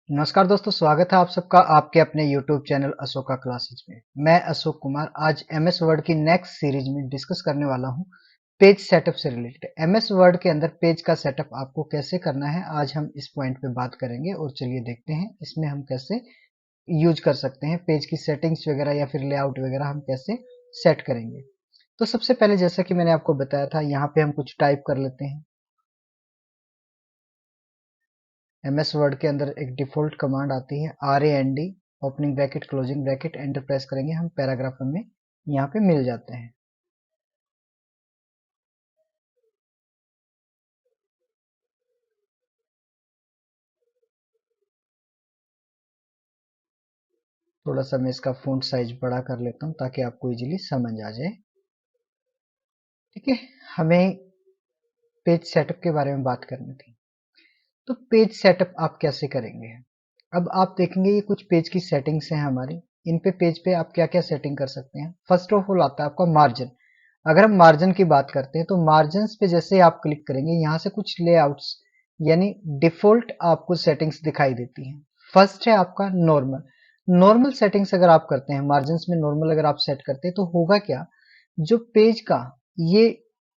नमस्कार दोस्तों, स्वागत है आप सबका आपके अपने YouTube चैनल अशोका क्लासेज में। मैं अशोक कुमार आज MS वर्ड की नेक्स्ट सीरीज में डिस्कस करने वाला हूं पेज सेटअप से रिलेटेड। MS वर्ड के अंदर पेज का सेटअप आपको कैसे करना है, आज हम इस पॉइंट पे बात करेंगे। और चलिए देखते हैं इसमें हम कैसे यूज कर सकते हैं, पेज की सेटिंग्स वगैरह या फिर लेआउट वगैरह हम कैसे सेट करेंगे। तो सबसे पहले जैसा कि मैंने आपको बताया था, यहाँ पे हम कुछ टाइप कर लेते हैं। MS वर्ड के अंदर एक डिफॉल्ट कमांड आती है RAND, opening bracket closing bracket, enter press करेंगे हम, पैराग्राफ हमें यहाँ पे मिल जाते हैं। थोड़ा सा मैं इसका फ़ॉन्ट साइज बड़ा कर लेता हूँ ताकि आपको इजीली समझ आ जाए। ठीक है, हमें पेज सेटअप के बारे में बात करनी थी। तो पेज सेटअप आप कैसे करेंगे? अब आप देखेंगे ये कुछ पेज की सेटिंग्स हैं हमारी। इन पे पेज पे आप क्या क्या सेटिंग कर सकते हैं। फर्स्ट ऑफ ऑल आता है आपका मार्जिन। अगर हम मार्जिन की बात करते हैं तो मार्जिन पे जैसे ही आप क्लिक करेंगे, यहाँ से कुछ लेआउट्स यानी डिफॉल्ट आपको सेटिंग्स दिखाई देती हैं। फर्स्ट है आपका नॉर्मल। नॉर्मल सेटिंग्स अगर आप करते हैं, मार्जिन में नॉर्मल अगर आप सेट करते हैं तो होगा क्या, जो पेज का ये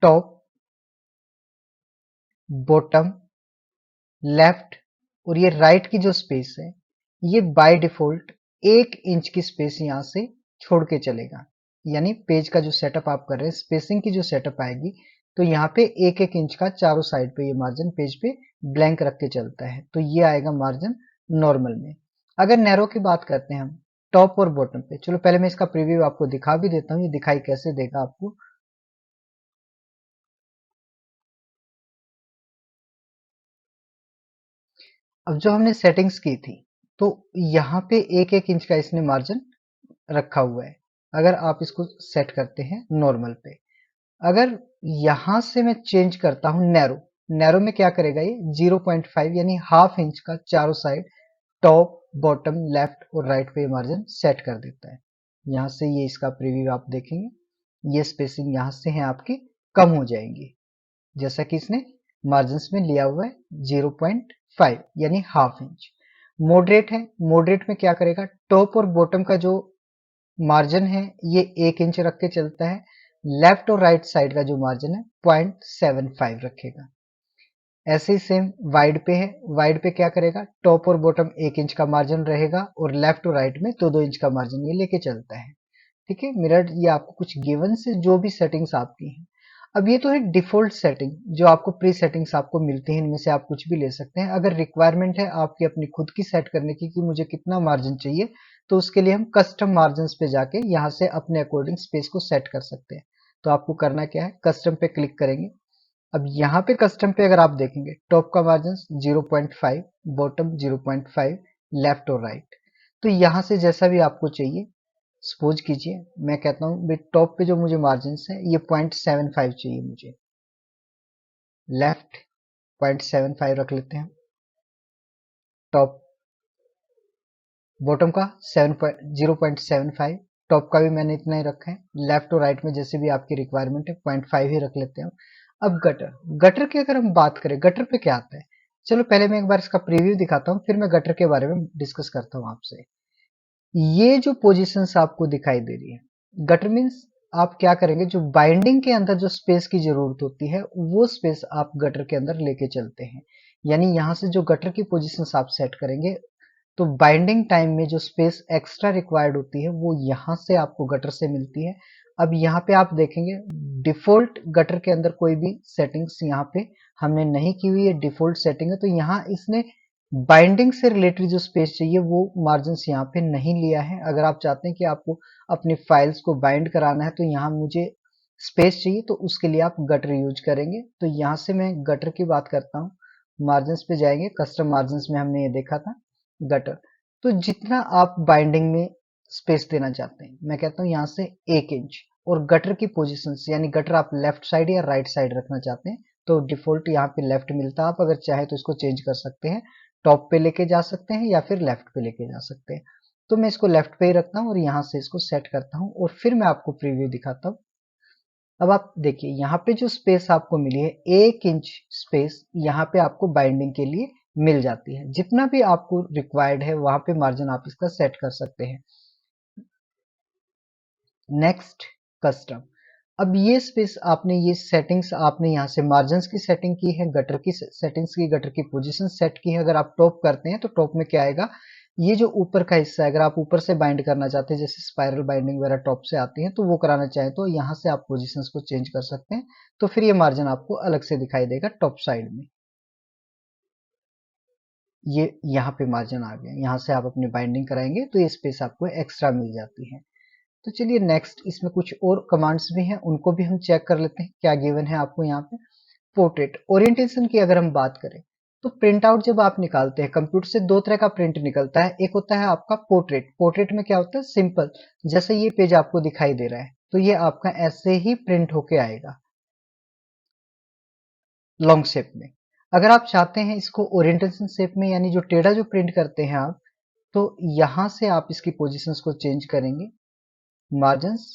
टॉप, बॉटम, लेफ्ट और ये राइट की जो स्पेस है, ये बाय डिफॉल्ट 1 इंच की स्पेस यहाँ से छोड़ के चलेगा। यानी पेज का जो सेटअप आप कर रहे हैं, स्पेसिंग की जो सेटअप आएगी, तो यहाँ पे 1-1 इंच का चारों साइड पे ये मार्जिन पेज पे ब्लैंक रख के चलता है। तो ये आएगा मार्जिन नॉर्मल में। अगर नैरो की बात करते हैं हम, टॉप और बॉटम पे, चलो पहले मैं इसका प्रीव्यू आपको दिखा भी देता हूँ, ये दिखाई कैसे देगा आपको। अब जो हमने सेटिंग्स की थी, तो यहाँ पे 1-1 इंच का इसने मार्जिन रखा हुआ है। अगर आप इसको सेट करते हैं नॉर्मल पे, अगर यहां से मैं चेंज करता हूं नैरो, नैरो में क्या करेगा ये 0.5 यानी हाफ इंच का चारों साइड टॉप, बॉटम, लेफ्ट और राइट पे मार्जिन सेट कर देता है। यहां से ये इसका प्रीव्यू आप देखेंगे, ये स्पेसिंग यहां से है आपकी कम हो जाएंगी, जैसा कि इसने मार्जिन में लिया हुआ है 0.5 यानी हाफ इंच। मॉडरेट है, मॉडरेट में क्या करेगा, टॉप और बॉटम का जो मार्जिन है ये 1 इंच रख के चलता है। लेफ्ट और राइट साइड का जो मार्जिन है 0.75 रखेगा। ऐसे ही सेम वाइड पे है, वाइड पे क्या करेगा, टॉप और बॉटम 1 इंच का मार्जिन रहेगा और लेफ्ट और राइट में 2-2 इंच का मार्जिन ये लेके चलता है। ठीक है, मिरर ये आपको कुछ गिवन से जो भी सेटिंग्स आपकी हैं। अब ये तो है डिफॉल्ट सेटिंग, जो आपको प्री सेटिंग्स आपको मिलती हैं, इनमें से आप कुछ भी ले सकते हैं। अगर रिक्वायरमेंट है आपकी अपनी खुद की सेट करने की कि मुझे कितना मार्जिन चाहिए, तो उसके लिए हम कस्टम मार्जिन पे जाके यहाँ से अपने अकॉर्डिंग स्पेस को सेट कर सकते हैं। तो आपको करना क्या है, कस्टम पे क्लिक करेंगे। अब यहाँ पे कस्टम पे अगर आप देखेंगे, टॉप का मार्जिन 0.5, बॉटम 0.5, लेफ्ट और राइट। तो यहाँ से जैसा भी आपको चाहिए, सपोज कीजिए मैं कहता हूँ टॉप पे जो मुझे मार्जिन है ये 0.75 चाहिए मुझे, लेफ्ट 0.75 रख लेते हैं, टॉप, बॉटम का 0.75, टॉप का भी मैंने इतना ही रखा है, लेफ्ट और राइट में जैसे भी आपकी रिक्वायरमेंट है 0.5 ही रख लेते हैं। अब गटर, गटर की अगर हम बात करें, गटर पे क्या आता है, चलो पहले मैं एक बार इसका प्रीव्यू दिखाता हूँ, फिर मैं गटर के बारे में डिस्कस करता हूँ आपसे। ये जो पोजीशंस आपको दिखाई दे रही है, गटर मीन्स आप क्या करेंगे, जो बाइंडिंग के अंदर जो स्पेस की जरूरत होती है वो स्पेस आप गटर के अंदर लेके चलते हैं। यानी यहाँ से जो गटर की पोजीशंस आप सेट करेंगे, तो बाइंडिंग टाइम में जो स्पेस एक्स्ट्रा रिक्वायर्ड होती है वो यहाँ से आपको गटर से मिलती है। अब यहाँ पे आप देखेंगे डिफॉल्ट गटर के अंदर कोई भी सेटिंग्स यहाँ पे हमने नहीं की हुई है, डिफॉल्ट सेटिंग है। तो यहाँ इसने बाइंडिंग से रिलेटेड जो स्पेस चाहिए वो मार्जिन यहाँ पे नहीं लिया है। अगर आप चाहते हैं कि आपको अपनी फाइल्स को बाइंड कराना है तो यहाँ मुझे स्पेस चाहिए, तो उसके लिए आप गटर यूज करेंगे। तो यहाँ से मैं गटर की बात करता हूँ, मार्जिन पे जाएंगे, कस्टम मार्जिन में हमने ये देखा था गटर। तो जितना आप बाइंडिंग में स्पेस देना चाहते हैं, मैं कहता हूँ यहाँ से 1 इंच। और गटर की पोजीशन यानी गटर आप लेफ्ट साइड या राइट साइड रखना चाहते हैं तो डिफॉल्ट यहाँ पे लेफ्ट मिलता है। आप अगर चाहे तो इसको चेंज कर सकते हैं, टॉप पे लेके जा सकते हैं या फिर लेफ्ट पे लेके जा सकते हैं। तो मैं इसको लेफ्ट पे ही रखता हूँ और यहाँ से इसको सेट करता हूँ और फिर मैं आपको प्रीव्यू दिखाता हूँ। अब आप देखिए यहाँ पे जो स्पेस आपको मिली है 1 इंच स्पेस, यहाँ पे आपको बाइंडिंग के लिए मिल जाती है। जितना भी आपको रिक्वायर्ड है वहां पे मार्जिन आप इसका सेट कर सकते हैं। Next, custom. अब ये स्पेस आपने, ये सेटिंग्स आपने यहाँ से मार्जिन्स की सेटिंग की है, गटर की सेटिंग्स की, गटर की पोजीशन सेट की है। अगर आप टॉप करते हैं तो टॉप में क्या आएगा, ये जो ऊपर का हिस्सा है अगर आप ऊपर से बाइंड करना चाहते हैं, जैसे स्पाइरल बाइंडिंग वगैरह टॉप से आती है, तो वो कराना चाहें तो यहाँ से आप पोजीशंस को चेंज कर सकते हैं। तो फिर ये मार्जिन आपको अलग से दिखाई देगा टॉप साइड में। ये यहाँ पे मार्जिन आ गया, यहाँ से आप अपनी बाइंडिंग कराएंगे तो ये स्पेस आपको एक्स्ट्रा मिल जाती है। तो चलिए नेक्स्ट, इसमें कुछ और कमांड्स भी हैं, उनको भी हम चेक कर लेते हैं क्या गिवन है आपको यहाँ पे। पोर्ट्रेट ओरिएंटेशन की अगर हम बात करें तो प्रिंट आउट जब आप निकालते हैं, कंप्यूटर से दो तरह का प्रिंट निकलता है। एक होता है आपका पोर्ट्रेट। पोर्ट्रेट में क्या होता है, सिंपल, जैसे ये पेज आपको दिखाई दे रहा है तो ये आपका ऐसे ही प्रिंट होके आएगा लॉन्ग शेप में। अगर आप चाहते हैं इसको ओरिएंटेशन शेप में, यानी जो टेढ़ा जो प्रिंट करते हैं आप, तो यहां से आप इसकी पोजीशंस को चेंज करेंगे, मार्जिन्स,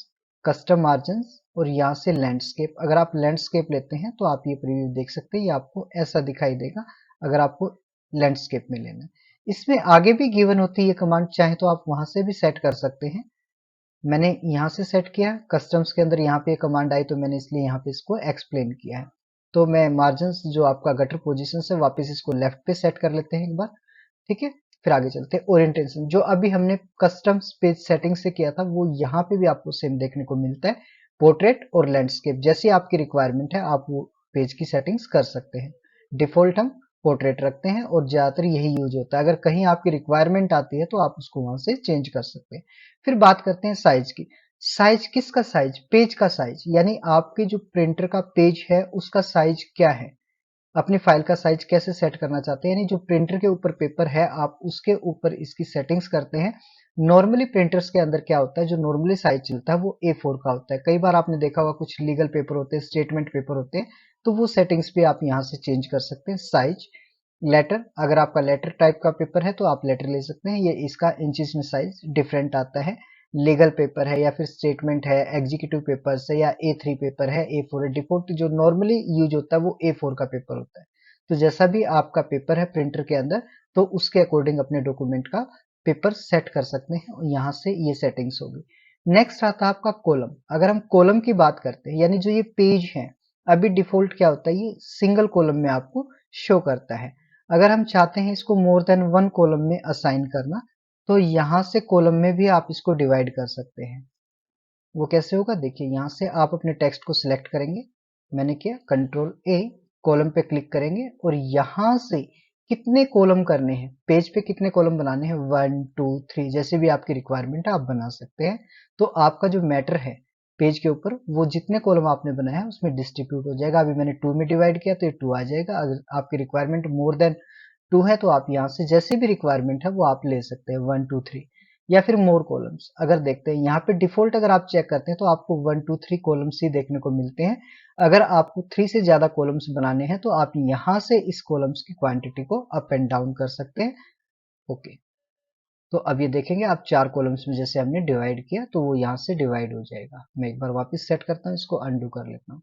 कस्टम मार्जिन्स, और यहाँ से लैंडस्केप। अगर आप लैंडस्केप लेते हैं तो आप ये प्रीव्यू देख सकते हैं, ये आपको ऐसा दिखाई देगा अगर आपको लैंडस्केप में लेना है। इसमें आगे भी गिवन होती है ये कमांड, चाहे तो आप वहां से भी सेट कर सकते हैं। मैंने यहाँ से सेट किया, कस्टम्स के अंदर यहाँ पे कमांड आई तो मैंने इसलिए यहाँ पे इसको एक्सप्लेन किया है। तो मैं मार्जिन्स जो आपका गटर पोजीशन है वापस इसको लेफ्ट पे सेट कर लेते हैं एक बार, ठीक है। फिर आगे चलते हैं। ओरिएंटेशन जो अभी हमने कस्टम पेज सेटिंग से किया था वो यहाँ पे भी आपको सेम देखने को मिलता है। पोर्ट्रेट और लैंडस्केप, जैसी आपकी रिक्वायरमेंट है आप वो पेज की सेटिंग्स कर सकते हैं। डिफॉल्ट हम पोर्ट्रेट रखते हैं और ज्यादातर यही यूज होता है। अगर कहीं आपकी रिक्वायरमेंट आती है तो आप उसको वहां से चेंज कर सकते हैं। फिर बात करते हैं साइज की। साइज किसका साइज, पेज का साइज, यानी आपके जो प्रिंटर का पेज है उसका साइज क्या है, अपनी फाइल का साइज कैसे सेट करना चाहते हैं, यानी जो प्रिंटर के ऊपर पेपर है आप उसके ऊपर इसकी सेटिंग्स करते हैं। नॉर्मली प्रिंटर्स के अंदर क्या होता है, जो नॉर्मली साइज चलता है वो A4 का होता है। कई बार आपने देखा होगा कुछ लीगल पेपर होते हैं, स्टेटमेंट पेपर होते हैं, तो वो सेटिंग्स भी आप यहाँ से चेंज कर सकते हैं। साइज, लेटर, अगर आपका लेटर टाइप का पेपर है तो आप लेटर ले सकते हैं, ये इसका इंचेस में साइज डिफरेंट आता है। लीगल पेपर है या फिर स्टेटमेंट है, एग्जीक्यूटिव पेपर है या A3 पेपर है, A4 है। डिफॉल्ट जो नॉर्मली यूज होता है वो A4 का पेपर होता है। तो जैसा भी आपका पेपर है प्रिंटर के अंदर, तो उसके अकॉर्डिंग अपने डॉक्यूमेंट का पेपर सेट कर सकते हैं, और यहाँ से ये सेटिंग्स होगी। नेक्स्ट आता है आपका कॉलम। अगर हम कॉलम की बात करते हैं, यानी जो ये पेज है अभी डिफॉल्ट क्या होता है, ये सिंगल कॉलम में आपको शो करता है। अगर हम चाहते हैं इसको मोर देन वन कॉलम में असाइन करना, तो यहाँ से कॉलम में भी आप इसको डिवाइड कर सकते हैं। वो कैसे होगा, देखिए यहाँ से आप अपने टेक्स्ट को सिलेक्ट करेंगे, मैंने किया कंट्रोल A, कॉलम पे क्लिक करेंगे और यहाँ से कितने कॉलम करने हैं, पेज पे कितने कॉलम बनाने हैं, 1 2 3, जैसे भी आपकी रिक्वायरमेंट है आप बना सकते हैं। तो आपका जो मैटर है पेज के ऊपर, वो जितने कॉलम आपने बनाया है उसमें डिस्ट्रीब्यूट हो जाएगा। अभी मैंने 2 में डिवाइड किया तो ये 2 आ जाएगा। अगर आपकी रिक्वायरमेंट मोर देन 2 है तो आप यहाँ से जैसे भी रिक्वायरमेंट है वो आप ले सकते हैं, 1 2 3, या फिर मोर कॉलम्स। अगर देखते हैं यहाँ पे डिफॉल्ट अगर आप चेक करते हैं तो आपको 1 2 3 कॉलम्स ही देखने को मिलते हैं। अगर आपको 3 से ज्यादा कॉलम्स बनाने हैं तो आप यहाँ से इस कॉलम्स की क्वांटिटी को अप एंड डाउन कर सकते हैं। ओके, तो अब ये देखेंगे आप 4 कॉलम्स में जैसे हमने डिवाइड किया तो वो यहाँ से डिवाइड हो जाएगा। मैं एक बार वापस सेट करता हूँ, इसको अनडू कर लेता हूँ।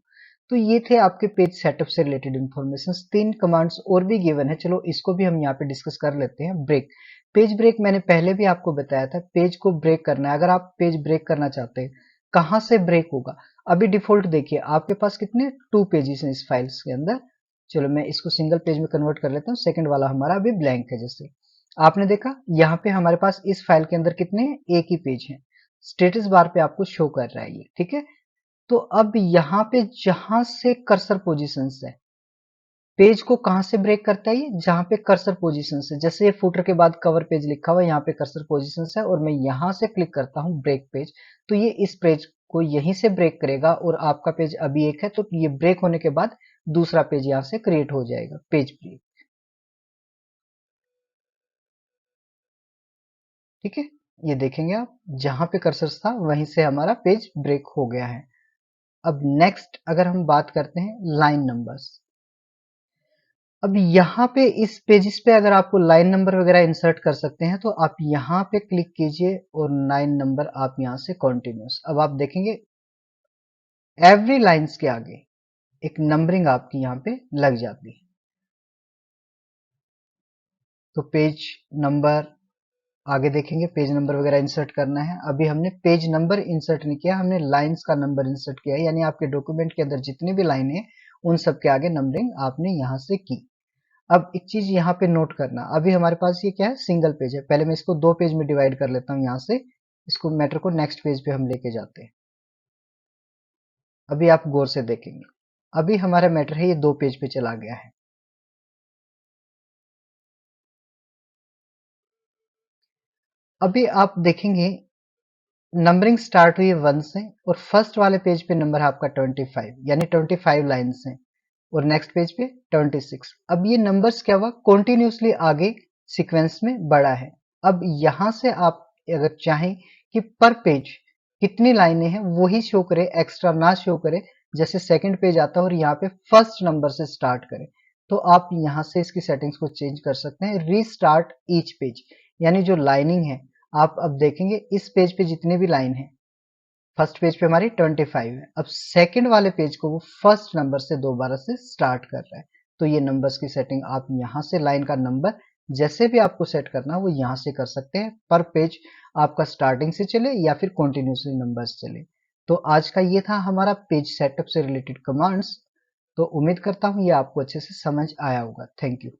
तो ये थे आपके पेज सेटअप से रिलेटेड इन्फॉर्मेशन। 3 कमांड्स और भी गिवन है, चलो इसको भी हम यहाँ पे डिस्कस कर लेते हैं। ब्रेक, पेज ब्रेक मैंने पहले भी आपको बताया था, पेज को ब्रेक करना है। अगर आप पेज ब्रेक करना चाहते हैं, कहाँ से ब्रेक होगा, अभी डिफॉल्ट देखिए आपके पास कितने 2 पेजेस हैं इस फाइल्स के अंदर। चलो मैं इसको सिंगल पेज में कन्वर्ट कर लेता हूँ, सेकंड वाला हमारा अभी ब्लैंक है। जैसे आपने देखा यहाँ पे हमारे पास इस फाइल के अंदर कितने, एक ही पेज है, स्टेटस बार पे आपको शो कर रहा है ये, ठीक है। तो अब यहाँ पे जहां से कर्सर पोजीशन है, पेज को कहां से ब्रेक करता है, ये जहां पे कर्सर पोजीशन है, जैसे ये फुटर के बाद कवर पेज लिखा हुआ है, यहाँ पे कर्सर पोजीशन है और मैं यहाँ से क्लिक करता हूँ ब्रेक पेज, तो ये इस पेज को यहीं से ब्रेक करेगा। और आपका पेज अभी एक है तो ये ब्रेक होने के बाद दूसरा पेज यहाँ से क्रिएट हो जाएगा, पेज ब्रेक, ठीक है। ये देखेंगे आप जहां पे कर्सर था वहीं से हमारा पेज ब्रेक हो गया है। अब नेक्स्ट अगर हम बात करते हैं लाइन नंबर्स, अब यहाँ पे इस पेजिस पे अगर आपको लाइन नंबर वगैरह इंसर्ट कर सकते हैं तो आप यहाँ पे क्लिक कीजिए और 9 नंबर आप यहाँ से कॉन्टिन्यूस। अब आप देखेंगे एवरी लाइन्स के आगे एक नंबरिंग आपकी यहाँ पे लग जाती है। तो पेज नंबर आगे देखेंगे, पेज नंबर वगैरह इंसर्ट करना है। अभी हमने पेज नंबर इंसर्ट नहीं किया, हमने लाइंस का नंबर इंसर्ट किया है, यानी आपके डॉक्यूमेंट के अंदर जितनी भी लाइन है उन सब के आगे नंबरिंग आपने यहाँ से की। अब एक चीज यहाँ पे नोट करना, अभी हमारे पास ये क्या है, सिंगल पेज है। पहले मैं इसको दो पेज में डिवाइड कर लेता हूँ, यहाँ से इसको मैटर को नेक्स्ट पेज पे हम लेके जाते हैं। अभी आप गौर से देखेंगे, अभी हमारा मैटर है ये दो पेज पे चला गया है। अभी आप देखेंगे नंबरिंग स्टार्ट हुई है 1 से और फर्स्ट वाले पेज पे नंबर है आपका 25, यानी 25 लाइन्स हैं और नेक्स्ट पेज पे 26। अब ये नंबर्स क्या हुआ, कॉन्टिन्यूसली आगे सीक्वेंस में बढ़ा है। अब यहां से आप अगर चाहें कि पर पेज कितनी लाइनें हैं वही शो करे, एक्स्ट्रा ना शो करे, जैसे सेकंड पेज आता है और यहाँ पे फर्स्ट नंबर से स्टार्ट करे, तो आप यहाँ से इसकी सेटिंग्स को चेंज कर सकते हैं। रीस्टार्ट ईच पेज, यानी जो लाइनिंग है, आप अब देखेंगे इस पेज पे जितने भी लाइन है, फर्स्ट पेज पे हमारी 25 है, अब सेकंड वाले पेज को वो फर्स्ट नंबर से दोबारा से स्टार्ट कर रहा है। तो ये नंबर्स की सेटिंग आप यहाँ से लाइन का नंबर जैसे भी आपको सेट करना है वो यहाँ से कर सकते हैं, पर पेज आपका स्टार्टिंग से चले या फिर कंटिन्यूसली नंबर्स चले। तो आज का ये था हमारा पेज सेटअप से रिलेटेड कमांड्स। तो उम्मीद करता हूँ ये आपको अच्छे से समझ आया होगा। Thank you.